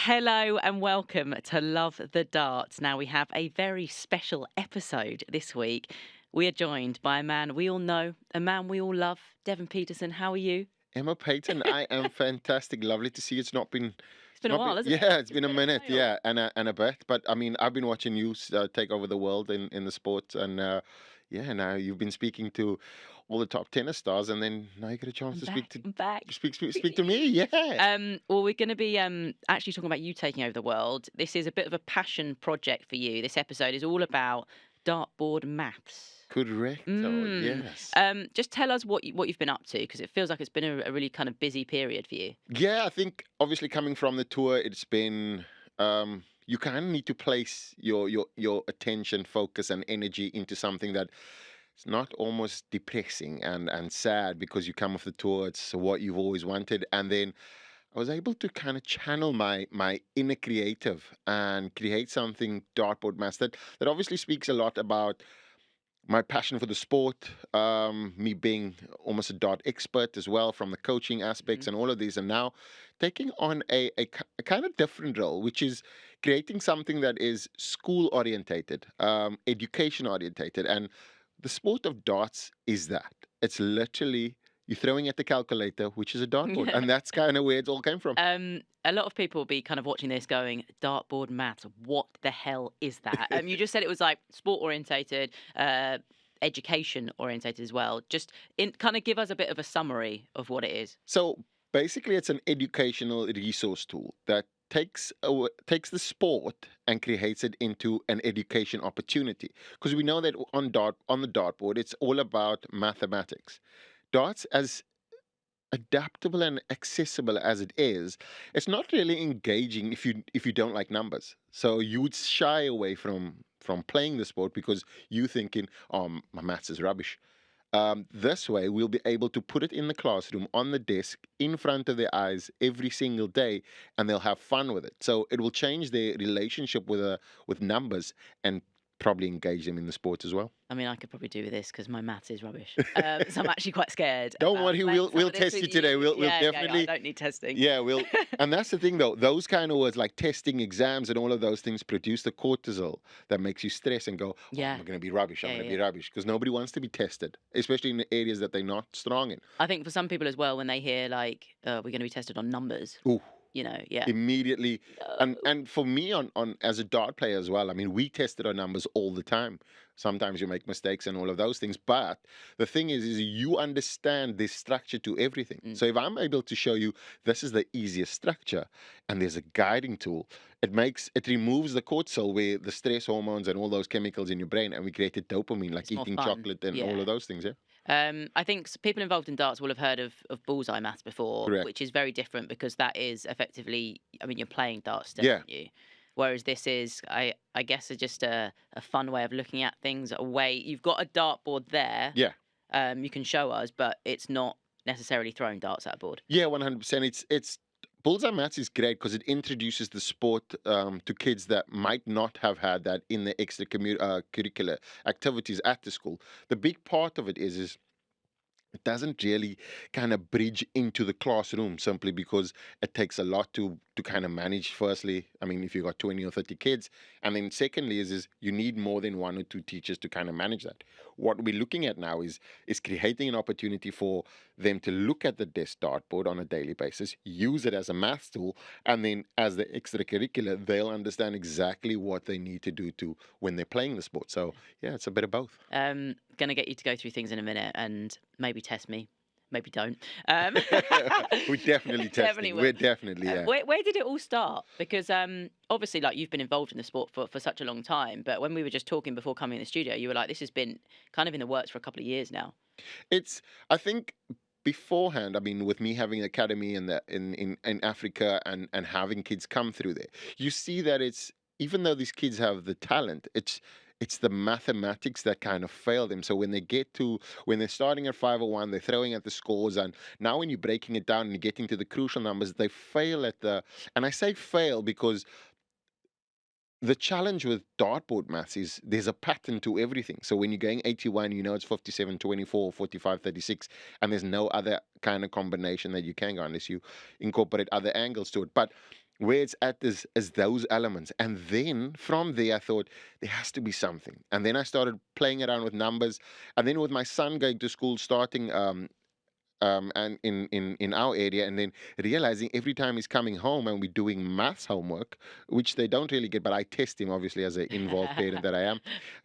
Hello and welcome to Love the Darts. Now, we have a very special episode this week. We are joined by a man we all know, a man we all love, Devon Petersen. How are you? Emma Payton, I am fantastic. Lovely to see you. It's been a while, hasn't it? Yeah, it's It's been a been a minute, while. yeah, and a bit. But I mean, I've been watching you take over the world in the sport, and yeah, now you've been speaking to all the top tennis stars, and then now you get a chance I'm to back. I'm back. speak to me. Yeah, Well, we're going to be actually talking about you taking over the world. This is a bit of a passion project for you. This episode is all about dartboard maths. correct. Oh, Mm. yes. Just tell us what you've been up to, because it feels like it's been a really kind of busy period for you. Yeah, I think obviously coming from the tour, it's been you kind of need to place your attention, focus, and energy into something that it's not almost depressing and sad because you come off the tour. It's what you've always wanted, and then I was able to kind of channel my inner creative and create something dartboard maths that obviously speaks a lot about my passion for the sport, me being almost a dart expert as well from the coaching aspects Mhm. and all of these, and now taking on a kind of different role, which is creating something that is school orientated, education orientated, and the sport of darts is that. It's literally you're throwing at the calculator, which is a dartboard, and that's kind of where it all came from. A lot of people will be kind of watching this going, dartboard maths, what the hell is that? You just said it was like sport orientated, education orientated as well. Just kind of give us a bit of a summary of what it is. So basically, it's an educational resource tool that takes the sport and creates it into an education opportunity. Because we know that on the dartboard, it's all about mathematics. Darts, as adaptable and accessible as it is, it's not really engaging if you don't like numbers. So you would shy away from playing the sport because you thinking, oh, my maths is rubbish. This way, we'll be able to put it in the classroom on the desk in front of their eyes every single day, and they'll have fun with it. So it will change their relationship with numbers and probably engage them in the sport as well. I mean, I could probably do with this because my maths is rubbish. So I'm actually quite scared Don't about worry, playing some we'll of this test you with today. you. We'll Yeah, okay, I definitely. don't need testing. Yeah, and that's the thing though. Those kind of words like testing, exams, and all of those things produce the cortisol that makes you stress and go, "Oh, Yeah. I'm going to be rubbish. I'm Yeah, going to yeah, be rubbish," because nobody wants to be tested, especially in the areas that they're not strong in. I think for some people as well, when they hear like, we're going to be tested on numbers, Ooh, yeah. immediately, and No. and for me on as a dart player as well. I mean, we tested our numbers all the time. Sometimes you make mistakes and all of those things, but the thing is you understand this structure to everything. Mm. So if I'm able to show you this is the easiest structure, and there's a guiding tool, it removes the cortisol, where the stress hormones and all those chemicals in your brain, and we created dopamine, like It's more eating fun. chocolate and all Yeah. of those things. Yeah, I think people involved in darts will have heard of bullseye maths before, correct. which is very different because that is effectively, I mean, you're playing darts still, Yeah. aren't you? Whereas this is, I guess, just a fun way of looking at things. A way you've got a dartboard there. Yeah. You can show us, but it's not necessarily throwing darts at a board. Yeah, 100%. It's Bullseye Maths is great because it introduces the sport to kids that might not have had that in the curricular activities at the school. The big part of it is it doesn't really kind of bridge into the classroom simply because it takes a lot to kind of manage. Firstly, I mean, if you've got 20 or 30 kids, and then secondly is you need more than one or two teachers to kind of manage that. What we're looking at now is creating an opportunity for them to look at the desk dartboard on a daily basis, use it as a math tool, and then as the extracurricular, they'll understand exactly what they need to do to when they're playing the sport. So yeah, it's a bit of both. Gonna get you to go through things in a minute and maybe test me, maybe don't. We're definitely testing. Will. We're definitely, yeah. Where did it all start? Because obviously, like, you've been involved in the sport for such a long time, but when we were just talking before coming in the studio, you were like, this has been kind of in the works for a couple of years now. I think beforehand, I mean, with me having an academy in Africa and having kids come through there, you see that it's, even though these kids have the talent, it's the mathematics that kind of fail them. So when they're starting at 501, they're throwing at the scores, and now when you're breaking it down and you're getting to the crucial numbers, they fail and I say fail because the challenge with dartboard maths is there's a pattern to everything. So when you're going 81, you know it's 57, 24, 45, 36, and there's no other kind of combination that you can go unless you incorporate other angles to it. But where it's at is those elements. And then from there, I thought there has to be something. And then I started playing around with numbers. And then with my son going to school, starting and in our area, and then realizing every time he's coming home and we're doing maths homework, which they don't really get, but I test him obviously as an involved parent that I am,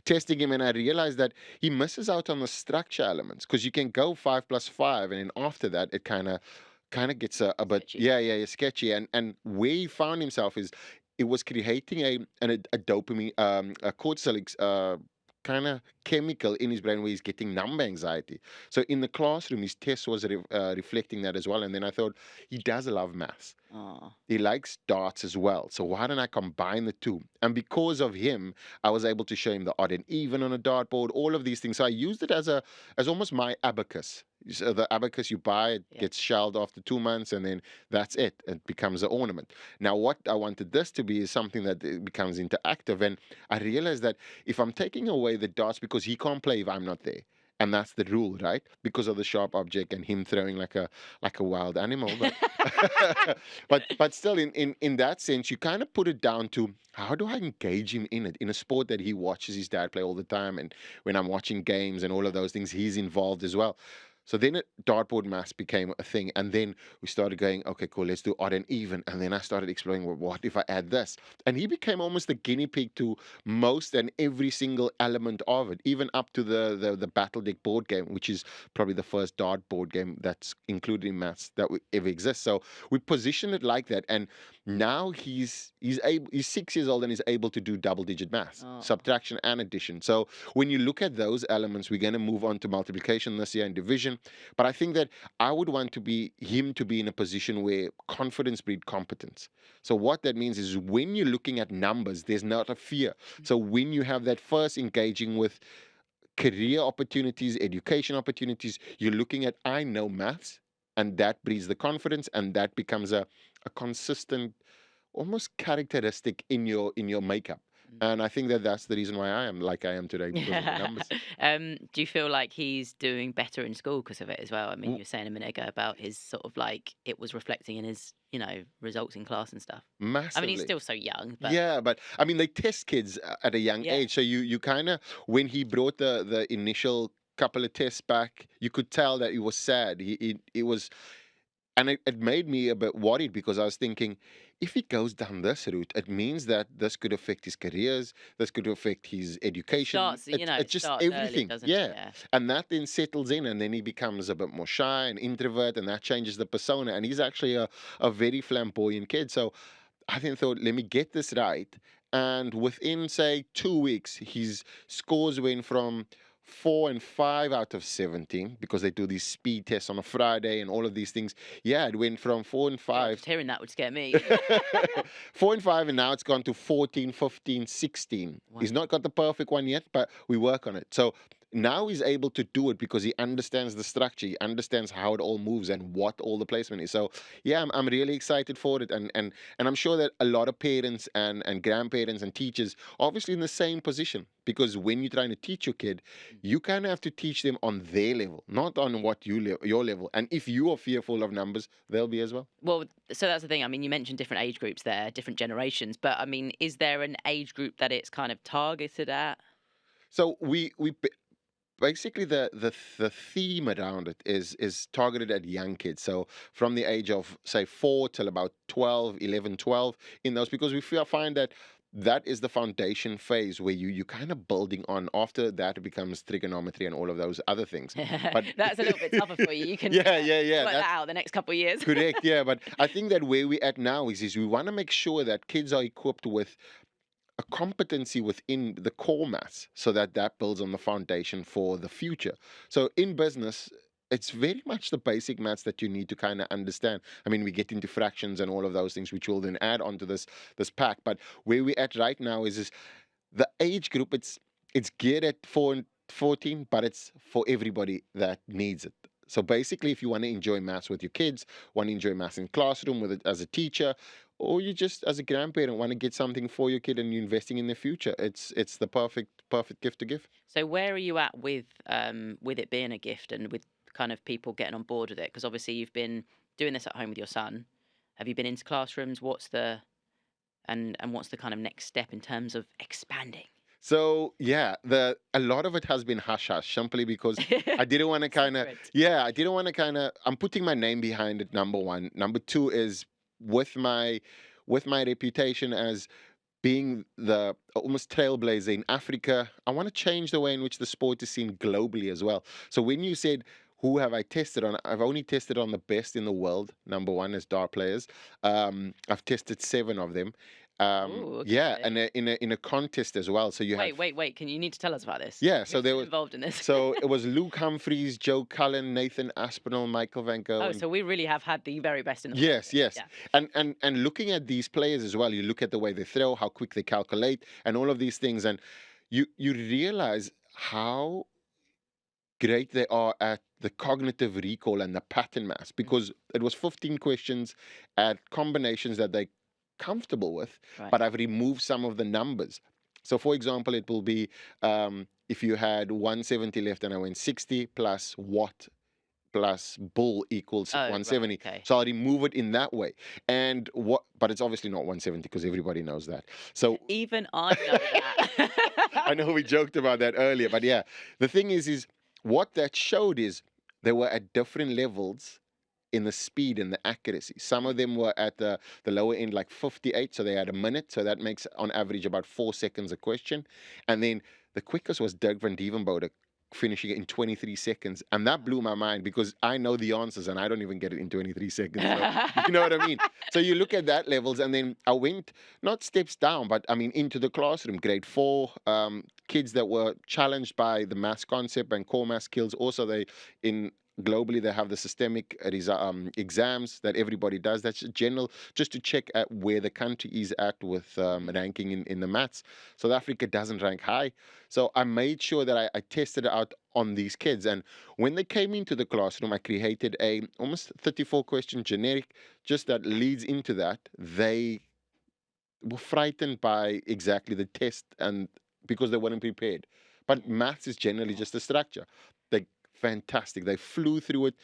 testing him, and I realized that he misses out on the structure elements because you can go 5 plus 5, and then after that it kind of gets a bit Sketchy. yeah, sketchy, and where he found himself is it was creating a dopamine a cortisol kind of chemical in his brain where he's getting number anxiety. So in the classroom, his test was reflecting that as well. And then I thought, he does love maths. Oh. He likes darts as well. So why don't I combine the two? And because of him, I was able to show him the odd and even on a dartboard, all of these things. So I used it as almost my abacus. So the abacus you buy, it Yeah. gets shelled after 2 months, and then that's it. It becomes an ornament. Now, what I wanted this to be is something that it becomes interactive. And I realized that if I'm taking away the darts because he can't play if I'm not there. And that's the rule, right? Because of the sharp object and him throwing like a wild animal. But but still in that sense, you kind of put it down to how do I engage him in it in a sport that he watches his dad play all the time, and when I'm watching games and all of those things, he's involved as well. So then dartboard maths became a thing, and then we started going, okay, cool, let's do odd and even, and then I started exploring, well, what if I add this? And he became almost the guinea pig to most and every single element of it, even up to the battle deck board game, which is probably the first dart board game that's included in maths that ever exists. So we position it like that, and now he's 6 years old and is able to do double digit maths, Oh. subtraction and addition. So when you look at those elements, we're going to move on to multiplication this year and division. But I think that I would want to be him to be in a position where confidence breeds competence. So what that means is when you're looking at numbers, there's not a fear. So when you have that first engaging with career opportunities, education opportunities, you're looking at, I know maths, and that breeds the confidence, and that becomes a consistent, almost characteristic in your makeup. And I think that that's the reason why I am like I am today, because of the numbers. Do you feel like he's doing better in school because of it as well? I mean, you were saying a minute ago about his sort of like it was reflecting in his, results in class and stuff. I mean, he's Massively. still so young, but Yeah, but I mean, they test kids at a young yeah. age. So you kind of, when he brought the initial couple of tests back, you could tell that he was sad. It was, and it made me a bit worried because I was thinking, if he goes down this route, it means that this could affect his careers, this could affect his education. Starts, It's it just starts early, everything. doesn't it? Yeah. Yeah. And that then settles in, and then he becomes a bit more shy and introvert, and that changes the persona. And he's actually a very flamboyant kid. So I then thought, let me get this right. And within, say, 2 weeks, his scores went from 4 and 5 out of 17 because they do these speed tests on a Friday and all of these things. Yeah, it went from 4 and 5. Just hearing that would scare me. 4 and 5, and now it's gone to 14, 15, 16. Wow. He's not got the perfect one yet, but we work on it. So now he's able to do it because he understands the structure, he understands how it all moves and what all the placement is. So yeah, I'm really excited for it, and I'm sure that a lot of parents and grandparents and teachers are obviously in the same position, because when you're trying to teach your kid, you kind of have to teach them on their level, not on what your level. And if you are fearful of numbers, they'll be as well. Well, so that's the thing. I mean, you mentioned different age groups there, different generations, but I mean, is there an age group that it's kind of targeted at? So basically the theme around it is targeted at young kids, so from the age of say 4 till about 12, 11, 12, in those, because find that that is the foundation phase where you kind of building on. After that, it becomes trigonometry and all of those other things. But That's a little bit tougher for you. You can yeah, work that out the next couple of years. correct. Yeah, but I think that where we're at now is we want to make sure that kids are equipped with a competency within the core maths, so that that builds on the foundation for the future. So in business, it's very much the basic maths that you need to kind of understand. I mean, we get into fractions and all of those things, which we'll then add onto this pack. But where we're at right now is the age group. It's geared at 4 and 14, but it's for everybody that needs it. So basically, if you want to enjoy maths with your kids, want to enjoy maths in classroom with it as a teacher, or you just as a grandparent want to get something for your kid and you're investing in their future, it's the perfect gift to give. So where are you at with it being a gift and with kind of people getting on board with it? Because obviously you've been doing this at home with your son. Have you been into classrooms? What's the what's the kind of next step in terms of expanding? So yeah, a lot of it has been hush hush simply because I didn't want to kind of Secret. I didn't want to kind of I'm putting my name behind it. Number one, number two is with my reputation as being the almost trailblazer in Africa, I want to change the way in which the sport is seen globally as well. So when you said who have I tested on, I've only tested on the best in the world. Number one is dart players. I've tested 7 of them. Oh, Yeah, okay. and in a contest as well. So you had Wait. Can you need to tell us about this? yeah. So Who's there been was involved in this? so it was Luke Humphreys, Joe Cullen, Nathan Aspinall, Michael Van Gogh, Oh, and so we really have had the very best in the world yes, here. yes. Yeah. And looking at these players as well, you look at the way they throw, how quick they calculate, and all of these things, and you realize how great they are at the cognitive recall and the pattern maths Mm, because it was 15 questions at combinations that they're comfortable with, right. but I've removed some of the numbers. So, for example, it will be if you had 170 left and I went 60 plus what plus bull equals Oh, right. 170. Okay. So I'll remove it in that way. And what, but it's obviously not 170 because everybody knows that. So Even I know I that. know we joked about that earlier, but yeah, the thing is what that showed is they were at different levels in the speed and the accuracy. Some of them were at the lower end, like 58, so they had a minute. So that makes on average about 4 seconds a question. And then the quickest was Dirk van Dievenbode finishing it in 23 seconds. And that blew my mind because I know the answers and I don't even get it in 23 seconds. So, you know what I mean? So you look at that levels and then I went not steps down, but I mean into the classroom, grade 4, kids that were challenged by the maths concept and core math skills. Also, they in globally they have the systemic exams that everybody does. That's general, just to check at where the country is at with ranking in the maths. South Africa doesn't rank high, so I made sure that I tested it out on these kids. And when they came into the classroom, I created a almost 34 question generic, just that leads into that. They were frightened by exactly the test and because they weren't prepared. But maths is generally just a structure. They fantastic. They flew through it.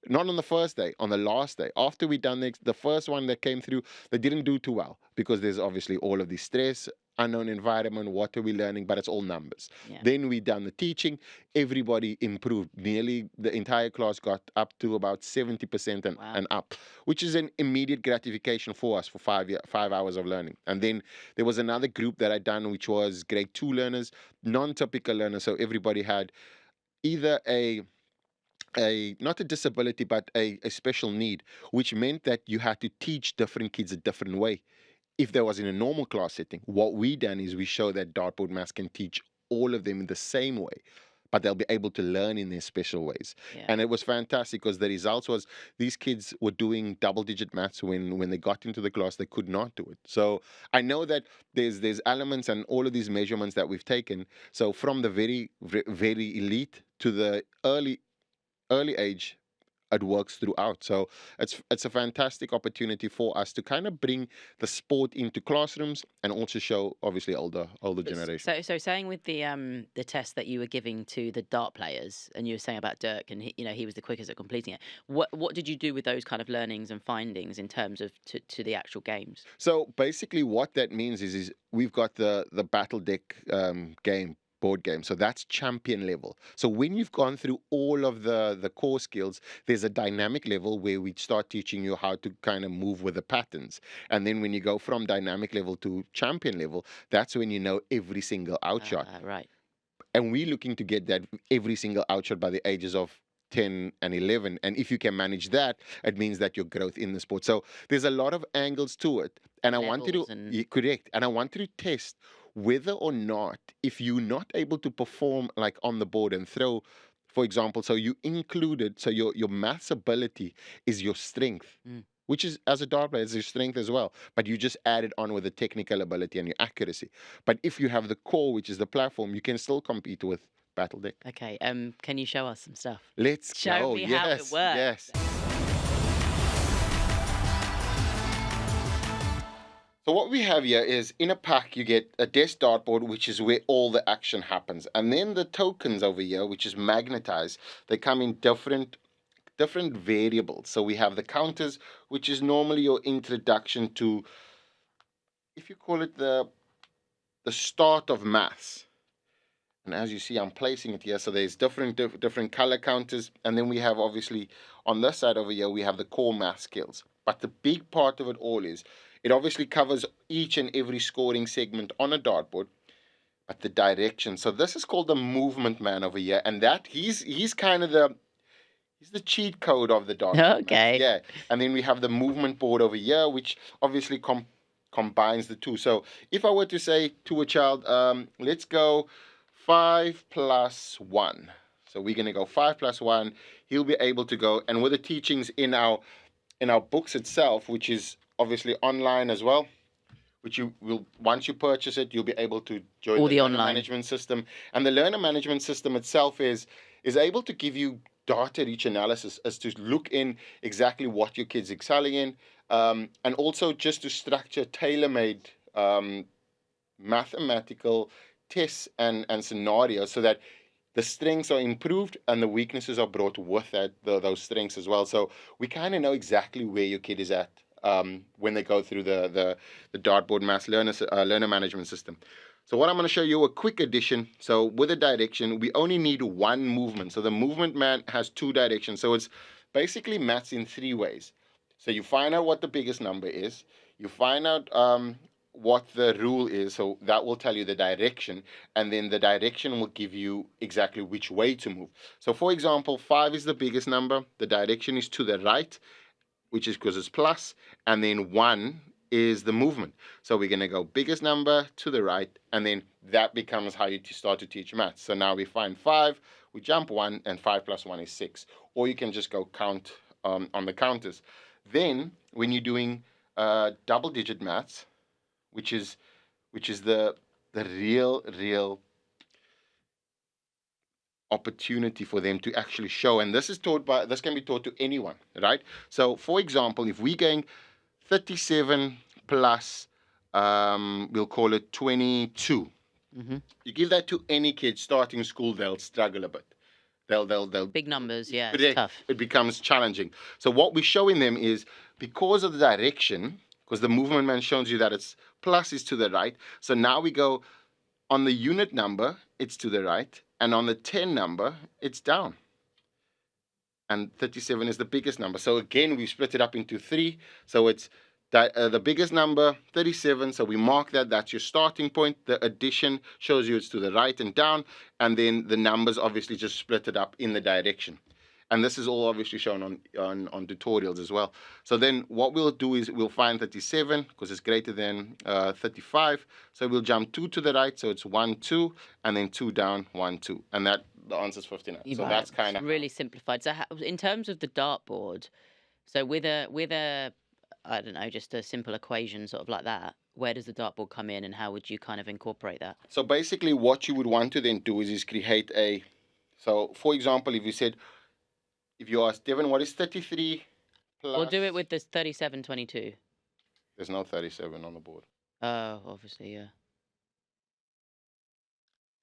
Not on the first day, on the last day. After we done the first one that came through, they didn't do too well because there's obviously all of the stress, unknown environment, what are we learning, but it's all numbers. Yeah. Then we done the teaching, everybody improved. Nearly the entire class got up to about 70% Wow. and up, which is an immediate gratification for us for 5 hours of learning. And then there was another group that I done, which was grade 2 learners, non-typical learners. So everybody had either a not a disability but a special need, which meant that you had to teach different kids a different way. If there was in a normal class setting, what we done is we show that Dartboard Maths can teach all of them in the same way, but they'll be able to learn in their special ways. Yeah. And it was fantastic because the results was these kids were doing double-digit maths when they got into the class, they could not do it. So I know that there's elements and all of these measurements that we've taken. So from the very elite to the early age, it works throughout. So it's a fantastic opportunity for us to kind of bring the sport into classrooms and also show obviously older generations. So saying with the test that you were giving to the dart players, and you were saying about Dirk, and he was the quickest at completing it. What did you do with those kind of learnings and findings in terms of to the actual games? So basically, what that means is we've got the battle deck board game. So that's champion level. So when you've gone through all of the core skills, there's a dynamic level where we start teaching you how to kind of move with the patterns. And then when you go from dynamic level to champion level, that's when you know every single outshot. Right. And we're looking to get that every single outshot by the ages of 10 and 11. And if you can manage that, it means that your growth in the sport. So there's a lot of angles to it. And I wanted to, correct. And I wanted to test whether or not, if you're not able to perform like on the board and throw, for example, so you included, so your maths ability is your strength. Which is, as a dart player, is your strength as well. But you just add it on with the technical ability and your accuracy. But if you have the core, which is the platform, you can still compete with Battle Deck. Okay. Can you show us some stuff? Let's show go. me how it works. Yes. So what we have here is in a pack you get a desk dartboard, which is where all the action happens, and then the tokens over here, which is magnetized. They come in different different variables. So we have the counters, which is normally your introduction to, if you call it the start of maths. And as you see, I'm placing it here. So there's different color counters. And then we have, obviously, on this side over here, we have the core math skills. But the big part of it all is, it obviously covers each and every scoring segment on a dartboard, but the direction. So this is called the movement man over here. And that he's kind of he's the cheat code of the dartboard maths. Okay. Yeah. And then we have the movement board over here, which obviously combines the two. So if I were to say to a child, let's go 5 plus 1. So we're going to go 5 plus 1. He'll be able to go, and with the teachings in our books itself, which is obviously online as well, which you will, once you purchase it, you'll be able to join All the the learner online management system. And the learner management system itself is able to give you data-rich analysis as to look in exactly what your kid's excelling in, and also just to structure tailor-made mathematical tests and scenarios, so that the strengths are improved and the weaknesses are brought with that, those strengths as well. So we kind of know exactly where your kid is at when they go through the Dartboard Maths learner management system. So what I'm going to show you a quick addition. So with a direction, we only need one movement. So the movement man has 2 directions. So it's basically maths in 3 ways. So you find out what the biggest number is. You find out what the rule is, so that will tell you the direction, and then the direction will give you exactly which way to move. So for example, 5 is the biggest number, the direction is to the right, which is because it's plus, and then 1 is the movement. So we're going to go biggest number to the right, and then that becomes how you start to teach maths. So now we find 5, we jump 1, and 5 plus 1 is 6. Or you can just go count on the counters. Then when you're doing double-digit maths, which is the real opportunity for them to actually show, and this can be taught to anyone, right? So for example, if we're going 37 plus we'll call it 22, you give that to any kid starting school, they'll struggle a bit. They'll big numbers, yeah, it's tough. It becomes challenging. So what we're showing them is, because of the direction, because the movement man shows you that it's plus is to the right. So now we go on the unit number, it's to the right, and on the 10 number, it's down. And 37 is the biggest number. So again, we split it up into 3. So it's the biggest number, 37. So we mark that. That's your starting point. The addition shows you it's to the right and down. And then the numbers obviously just split it up in the direction. And this is all obviously shown on tutorials as well. So then what we'll do is we'll find 37 because it's greater than 35. So we'll jump 2 to the right. So it's 1, 2, and then 2 down, 1, 2. And the answer is 59. So that's kind of really simplified. So in terms of the dartboard, so with a I don't know, just a simple equation sort of like that, where does the dartboard come in, and how would you kind of incorporate that? So basically what you would want to then do is create so for example, if you ask Devon, what is 33 plus... We'll do it with this 3722. There's no 37 on the board. Oh, obviously, yeah.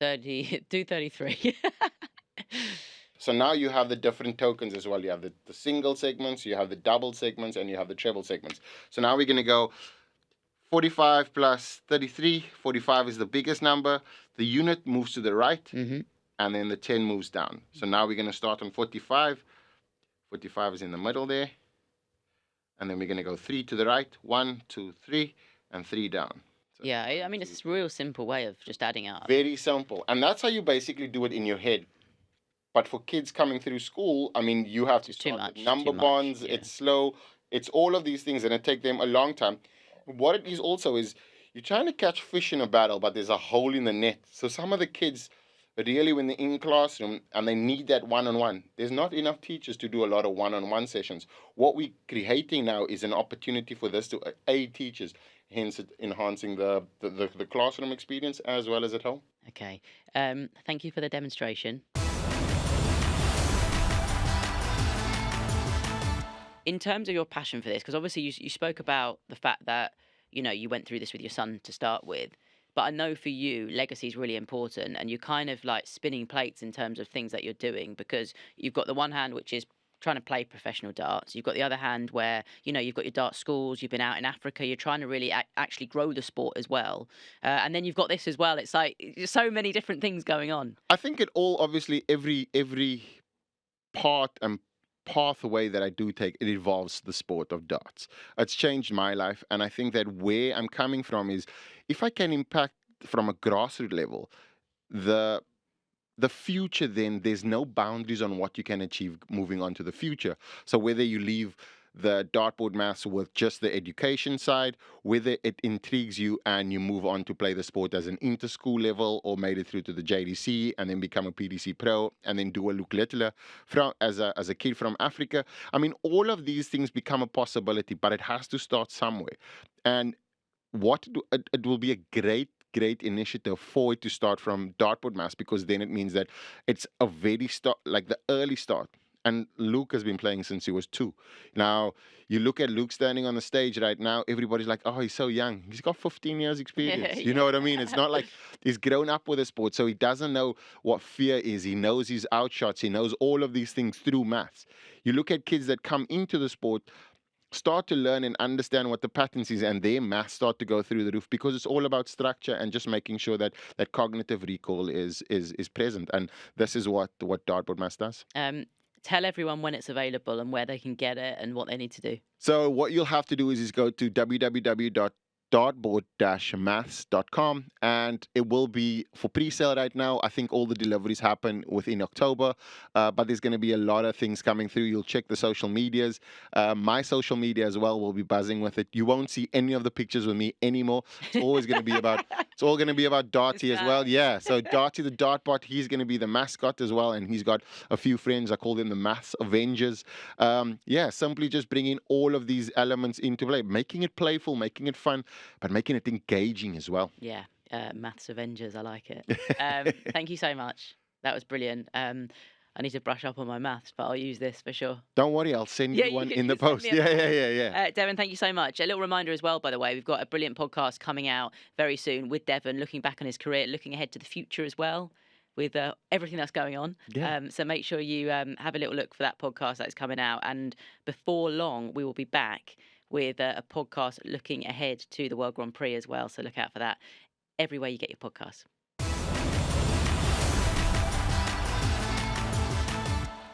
233. So now you have the different tokens as well. You have the single segments, you have the double segments, and you have the treble segments. So now we're going to go 45 plus 33. 45 is the biggest number. The unit moves to the right, and then the 10 moves down. So now we're going to start on 45. 45 is in the middle there. And then we're going to go 3 to the right. 1, 2, 3, and 3 down. So yeah, I mean, it's a real simple way of just adding up. Very simple. And that's how you basically do it in your head. But for kids coming through school, I mean, you have to start with number bonds. Yeah. It's slow. It's all of these things, and it takes them a long time. What it is also is you're trying to catch fish in a barrel, but there's a hole in the net. So some of the kids, really, when they're in classroom and they need that one-on-one, there's not enough teachers to do a lot of one-on-one sessions. What we're creating now is an opportunity for this to aid teachers, hence enhancing the classroom experience as well as at home. Okay. Thank you for the demonstration. In terms of your passion for this, because obviously you spoke about the fact that, you went through this with your son to start with, but I know for you, legacy is really important, and you're kind of like spinning plates in terms of things that you're doing, because you've got the one hand, which is trying to play professional darts. You've got the other hand where, you've got your dart schools, you've been out in Africa, you're trying to really actually grow the sport as well. And then you've got this as well. It's like so many different things going on. I think it all, obviously, every part and pathway that I do take, it involves the sport of darts. It's changed my life, and I think that where I'm coming from is, if I can impact from a grassroots level, the future, then there's no boundaries on what you can achieve moving on to the future. So whether you leave the dartboard maths with just the education side, whether it intrigues you and you move on to play the sport as an inter-school level, or made it through to the JDC and then become a PDC pro and then do a Lukletela from as a kid from Africa. I mean, all of these things become a possibility, but it has to start somewhere. And it will be a great initiative for it to start from Dartboard Maths, because then it means that it's a very start, like the early start. And Luke has been playing since he was 2. Now, you look at Luke standing on the stage right now, everybody's like, oh, he's so young. He's got 15 years experience. You know what I mean? It's not like he's grown up with the sport, so he doesn't know what fear is. He knows his outshots. He knows all of these things through maths. You look at kids that come into the sport, start to learn and understand what the patterns is, and their maths start to go through the roof, because it's all about structure and just making sure that cognitive recall is present. And this is what Dartboard Maths does. Tell everyone when it's available and where they can get it and what they need to do. So what you'll have to do is go to www.dartboard-maths.com, and it will be for pre-sale right now. I think all the deliveries happen within October, but there's going to be a lot of things coming through. You'll check the social medias. My social media as well will be buzzing with it. You won't see any of the pictures with me anymore. It's always going to be about Darty as well. Yeah, so Darty the Dartbot, he's going to be the mascot as well, and he's got a few friends. I call them the Maths Avengers. Simply just bringing all of these elements into play, making it playful, making it fun, but making it engaging as well. Yeah, Maths Avengers, I like it. Thank you so much. That was brilliant. I need to brush up on my maths, but I'll use this for sure. Don't worry, I'll send you one in the post. Yeah. Devon, thank you so much. A little reminder as well, by the way, we've got a brilliant podcast coming out very soon with Devon, looking back on his career, looking ahead to the future as well, with everything that's going on. Yeah. So make sure you have a little look for that podcast that's coming out. And before long, we will be back with a podcast looking ahead to the World Grand Prix as well. So look out for that everywhere you get your podcasts.